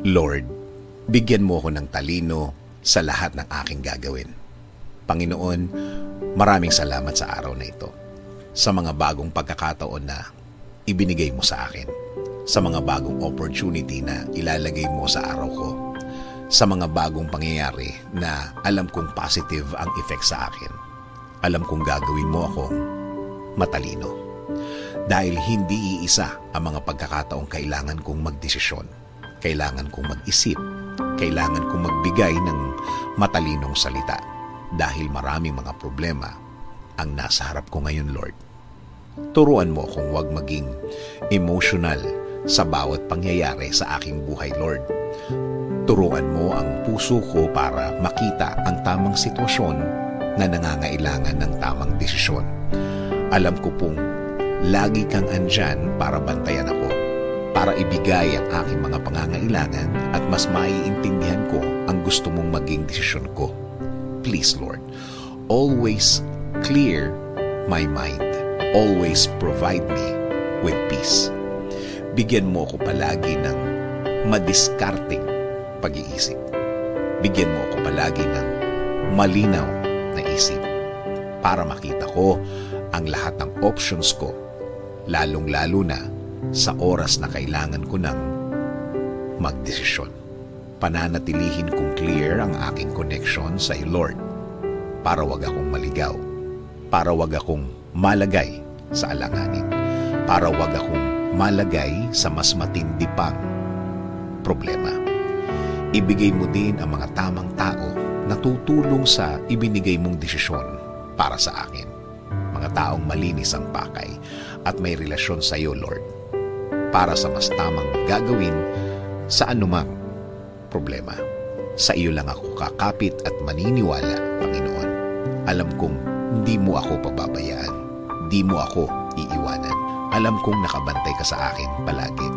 Lord, bigyan mo ako ng talino sa lahat ng aking gagawin. Panginoon, maraming salamat sa araw na ito, sa mga bagong pagkakataon na ibinigay mo sa akin, sa mga bagong opportunity na ilalagay mo sa araw ko, sa mga bagong pangyayari na alam kong positive ang effect sa akin. Alam kong gagawin mo akong matalino. Dahil hindi iisa ang mga pagkakataong kailangan kong magdesisyon, kailangan kong mag-isip, kailangan kong magbigay ng matalinong salita. Dahil maraming mga problema ang nasa harap ko ngayon, Lord. Turuan mo akong huwag maging emotional sa bawat pangyayari sa aking buhay, Lord. Turuan mo ang puso ko para makita ang tamang sitwasyon na nangangailangan ng tamang desisyon. Alam ko pong lagi kang andyan para bantayan ako, para ibigay ang aking mga pangangailangan at mas maiintindihan ko ang gusto mong maging desisyon ko. Please, Lord, always clear my mind. Always provide me with peace. Bigyan mo ako palagi ng madiskarteng pag-iisip. Bigyan mo ako palagi ng malinaw na isip para makita ko ang lahat ng options ko, lalong-lalo na sa oras na kailangan ko ng magdesisyon. Pananatilihin kong clear ang aking connection sa iyo, Lord, para wag akong maligaw, para wag akong malagay sa alanganin, para wag akong malagay sa mas matindi pang problema. Ibigay mo din ang mga tamang tao na tutulong sa ibinigay mong desisyon para sa akin. Mga taong malinis ang pakay at may relasyon sa iyo, Lord, para sa mas tamang gagawin sa anumang problema. Sa iyo lang ako kakapit at maniniwala, Panginoon. Alam kong hindi mo ako pababayaan. Di mo ako iiwanan. Alam kong nakabantay ka sa akin palagi.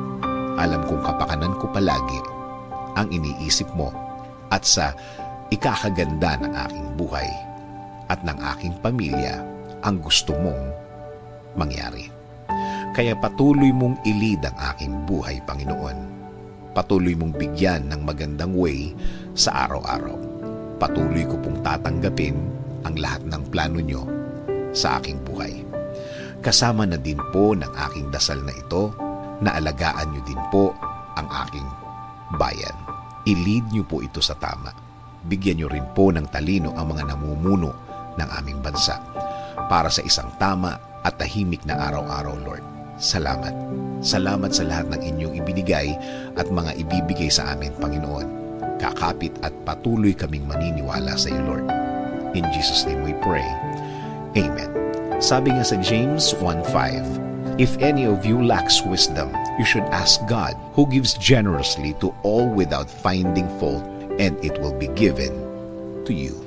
Alam kong kapakanan ko palagi ang iniisip mo at sa ikakaganda ng aking buhay at ng aking pamilya ang gusto mong mangyari. Kaya patuloy mong ilid ang aking buhay, Panginoon. Patuloy mong bigyan ng magandang way sa araw-araw. Patuloy ko pong tatanggapin ang lahat ng plano nyo sa aking buhay. Kasama na din po ng aking dasal na ito na alagaan nyo din po ang aking bayan. I-lead nyo po ito sa tama. Bigyan nyo rin po ng talino ang mga namumuno ng aming bansa para sa isang tama at tahimik na araw-araw, Lord. Salamat. Salamat sa lahat ng inyong ibinigay at mga ibibigay sa amin, Panginoon. Kakapit at patuloy kaming maniniwala sa iyo, Lord. In Jesus' name we pray. Amen. Sabi nga sa James 1:5, if any of you lacks wisdom, you should ask God, who gives generously to all without finding fault, and it will be given to you.